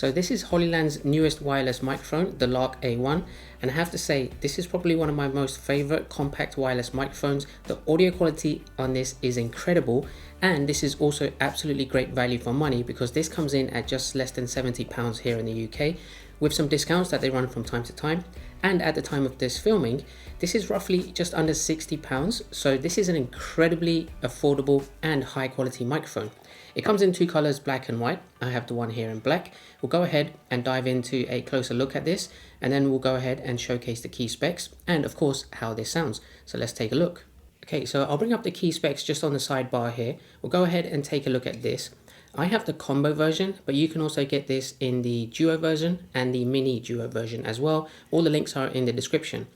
So this is Holyland's newest wireless microphone, the LARK A1, and I have to say this is probably one of my most favorite compact wireless microphones. The audio quality on this is incredible, and this is also absolutely great value for money because this comes in at just less than £70 here in the UK with some discounts that they run from time to time. And at the time of this filming, this is roughly just under £60, so this is an incredibly affordable and high quality microphone. It comes in two colors, black and white. I have the one here in black. We'll go ahead and dive into a closer look at this, and then we'll go ahead and showcase the key specs and of course how this sounds. So let's take a look. Okay, so I'll bring up the key specs just on the sidebar here. We'll go ahead and take a look at this. I have the combo version, but you can also get this in the duo version and the mini duo version as well. All the links are in the description.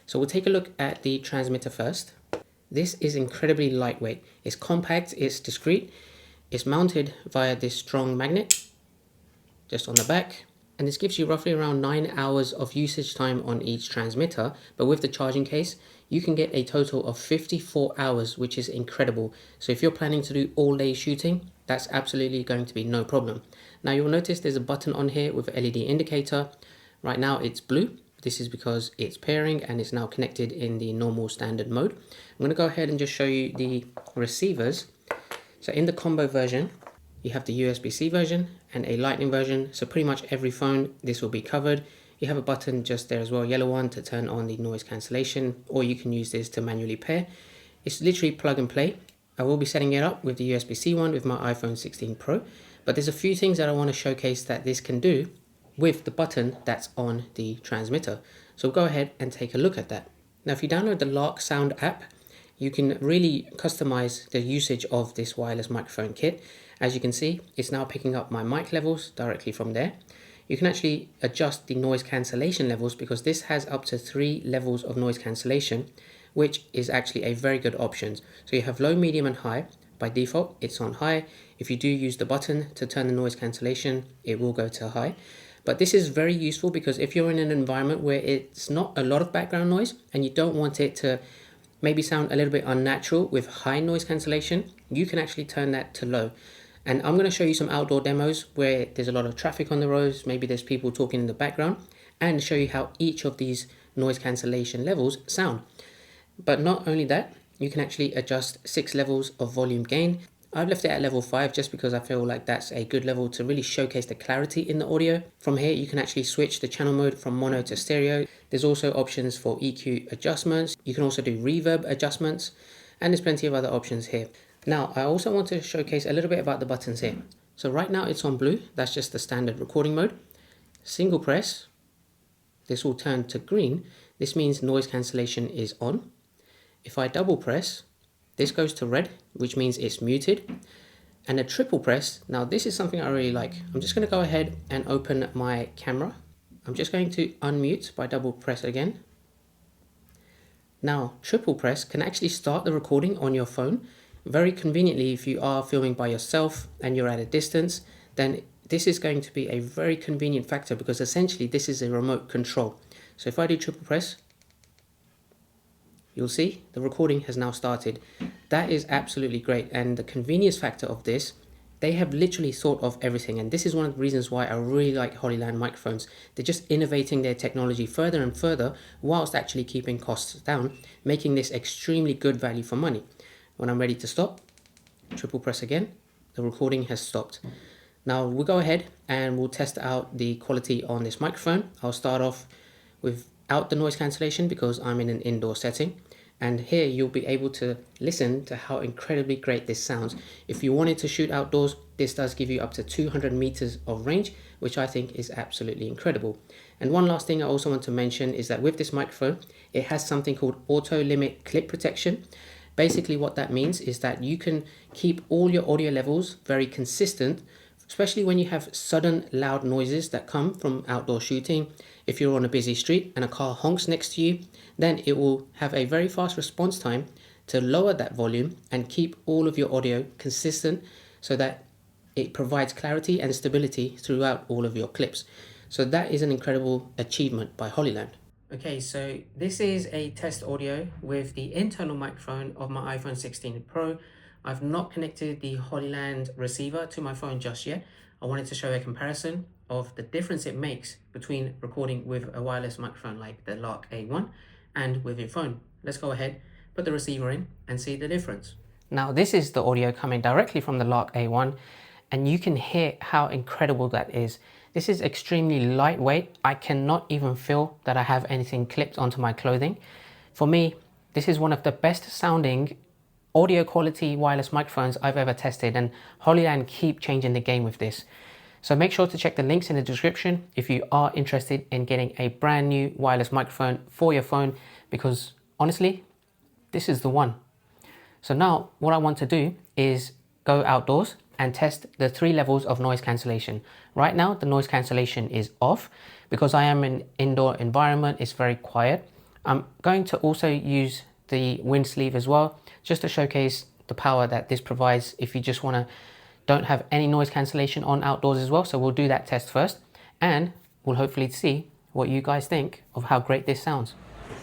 So we'll take a look at the transmitter first. This is incredibly lightweight. It's compact, it's discreet. It's mounted via this strong magnet just on the back, and this gives you roughly around 9 hours of usage time on each transmitter, but with the charging case you can get a total of 54 hours, which is incredible. So if you're planning to do all day shooting, that's absolutely going to be no problem. Now you'll notice there's a button on here with an LED indicator. Right now it's blue. This is because it's pairing and it's now connected in the normal standard mode. I'm going to go ahead and just show you the receivers. So in the combo version, you have the USB-C version and a lightning version. So pretty much every phone, this will be covered. You have a button just there as well, yellow one, to turn on the noise cancellation, or you can use this to manually pair. It's literally plug and play. I will be setting it up with the USB-C one with my iPhone 16 Pro, but there's a few things that I want to showcase that this can do with the button that's on the transmitter. So we'll go ahead and take a look at that. Now if you download the LarkSound app, you can really customize the usage of this wireless microphone kit. As you can see, it's now picking up my mic levels directly from there. You can actually adjust the noise cancellation levels because this has up to 3 levels of noise cancellation, which is actually a very good option. So you have low, medium and high. By default, it's on high. If you do use the button to turn the noise cancellation, it will go to high. But this is very useful because if you're in an environment where it's not a lot of background noise and you don't want it to maybe sound a little bit unnatural with high noise cancellation, you can actually turn that to low. And I'm going to show you some outdoor demos where there's a lot of traffic on the roads, maybe there's people talking in the background, and show you how each of these noise cancellation levels sound. But not only that, you can actually adjust 6 levels of volume gain. I've left it at level 5 just because I feel like that's a good level to really showcase the clarity in the audio. From here, you can actually switch the channel mode from mono to stereo. There's also options for EQ adjustments. You can also do reverb adjustments, and there's plenty of other options here. Now, I also want to showcase a little bit about the buttons here. So right now it's on blue. That's just the standard recording mode. Single press, this will turn to green. This means noise cancellation is on. If I double press, this goes to red, which means it's muted. And a triple press, now this is something I really like. I'm just going to go ahead and open my camera. I'm just going to unmute by double press again. Now, triple press can actually start the recording on your phone. Very conveniently, if you are filming by yourself and you're at a distance, then this is going to be a very convenient factor because essentially this is a remote control. So if I do triple press, you'll see the recording has now started. That is absolutely great, and the convenience factor of this, they have literally thought of everything, and this is one of the reasons why I really like Holyland microphones. They're just innovating their technology further and further whilst actually keeping costs down, making this extremely good value for money. When I'm ready to stop, triple press again, the recording has stopped. Now we'll go ahead and we'll test out the quality on this microphone. I'll start off without the noise cancellation because I'm in an indoor setting. And here you'll be able to listen to how incredibly great this sounds. If you wanted to shoot outdoors, this does give you up to 200 meters of range, which I think is absolutely incredible. And one last thing I also want to mention is that with this microphone, it has something called auto limit clip protection. Basically what that means is that you can keep all your audio levels very consistent, especially when you have sudden loud noises that come from outdoor shooting. If you're on a busy street and a car honks next to you, then it will have a very fast response time to lower that volume and keep all of your audio consistent so that it provides clarity and stability throughout all of your clips. So that is an incredible achievement by Holyland. Okay, so this is a test audio with the internal microphone of my iPhone 16 Pro. I've not connected the Holyland receiver to my phone just yet. I wanted to show a comparison. of the difference it makes between recording with a wireless microphone like the LARK A1 and with your phone. Let's go ahead, put the receiver in and see the difference. Now this is the audio coming directly from the LARK A1, and you can hear how incredible that is. This is extremely lightweight. I cannot even feel that I have anything clipped onto my clothing. For me, this is one of the best sounding audio quality wireless microphones I've ever tested, and Holyland keep changing the game with this. So make sure to check the links in the description if you are interested in getting a brand new wireless microphone for your phone, because honestly, this is the one. So now what I want to do is go outdoors and test the 3 levels of noise cancellation. Right now, the noise cancellation is off because I am in an indoor environment. It's very quiet. I'm going to also use the wind sleeve as well, just to showcase the power that this provides if you just don't have any noise cancellation on outdoors as well. So we'll do that test first, and we'll hopefully see what you guys think of how great this sounds.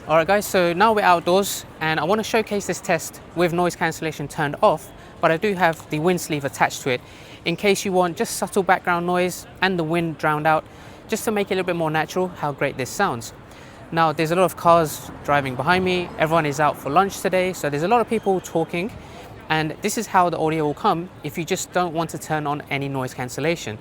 All right guys, so now we're outdoors and I want to showcase this test with noise cancellation turned off, but I do have the wind sleeve attached to it in case you want just subtle background noise and the wind drowned out, just to make it a little bit more natural how great this sounds. Now there's a lot of cars driving behind me, everyone is out for lunch today, so there's a lot of people talking, and this is how the audio will come if you just don't want to turn on any noise cancellation.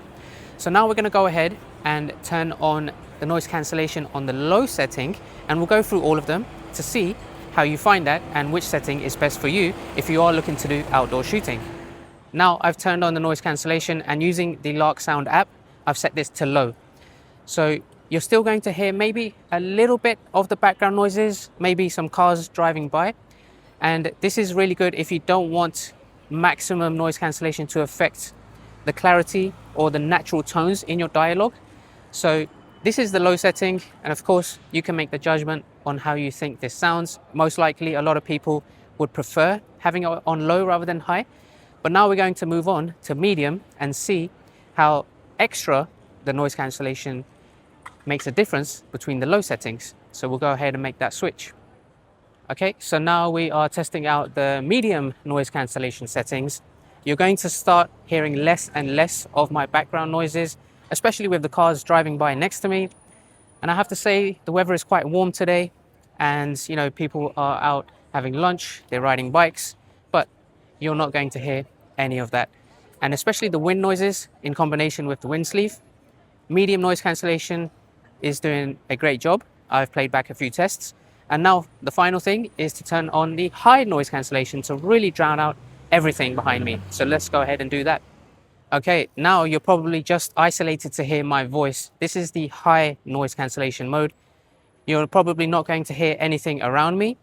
So now we're going to go ahead and turn on the noise cancellation on the low setting, and we'll go through all of them to see how you find that and which setting is best for you if you are looking to do outdoor shooting. Now I've turned on the noise cancellation, and using the LarkSound app, I've set this to low. So you're still going to hear maybe a little bit of the background noises, maybe some cars driving by. And this is really good if you don't want maximum noise cancellation to affect the clarity or the natural tones in your dialogue. So this is the low setting, and of course you can make the judgment on how you think this sounds. Most likely a lot of people would prefer having it on low rather than high. But now we're going to move on to medium and see how extra the noise cancellation makes a difference between the low settings. So we'll go ahead and make that switch. Okay, so now we are testing out the medium noise cancellation settings. You're going to start hearing less and less of my background noises, especially with the cars driving by next to me. And I have to say, the weather is quite warm today, and you know, people are out having lunch, they're riding bikes, but you're not going to hear any of that. And especially the wind noises in combination with the wind sleeve. Medium noise cancellation is doing a great job. I've played back a few tests. And now the final thing is to turn on the high noise cancellation to really drown out everything behind me. So let's go ahead and do that. Okay, now you're probably just isolated to hear my voice. This is the high noise cancellation mode. You're probably not going to hear anything around me.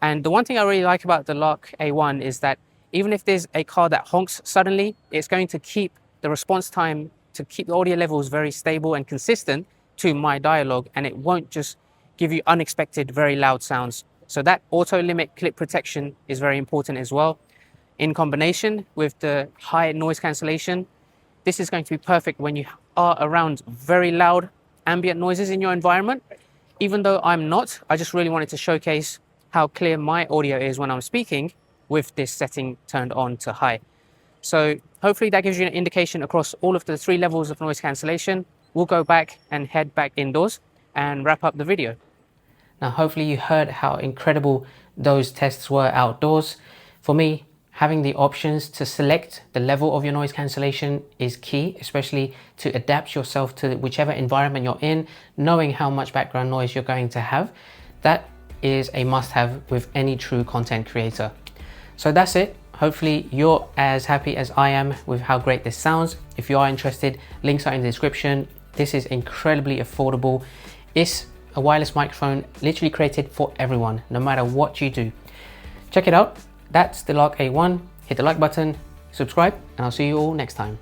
And the one thing I really like about the LARK A1 is that even if there's a car that honks suddenly, it's going to keep the response time, to keep the audio levels very stable and consistent to my dialogue, and it won't just give you unexpected, very loud sounds. So that auto limit clip protection is very important as well. In combination with the high noise cancellation, this is going to be perfect when you are around very loud ambient noises in your environment. Even though I'm not, I just really wanted to showcase how clear my audio is when I'm speaking with this setting turned on to high. So hopefully that gives you an indication across all of the 3 levels of noise cancellation. We'll go back and head back indoors and wrap up the video. Now hopefully you heard how incredible those tests were outdoors. For me, having the options to select the level of your noise cancellation is key, especially to adapt yourself to whichever environment you're in, knowing how much background noise you're going to have. That is a must-have with any true content creator. So that's it. Hopefully you're as happy as I am with how great this sounds. If you are interested, links are in the description. This is incredibly affordable. It's a wireless microphone literally created for everyone, no matter what you do. Check it out. That's the LARK A1. Hit the like button, subscribe, and I'll see you all next time.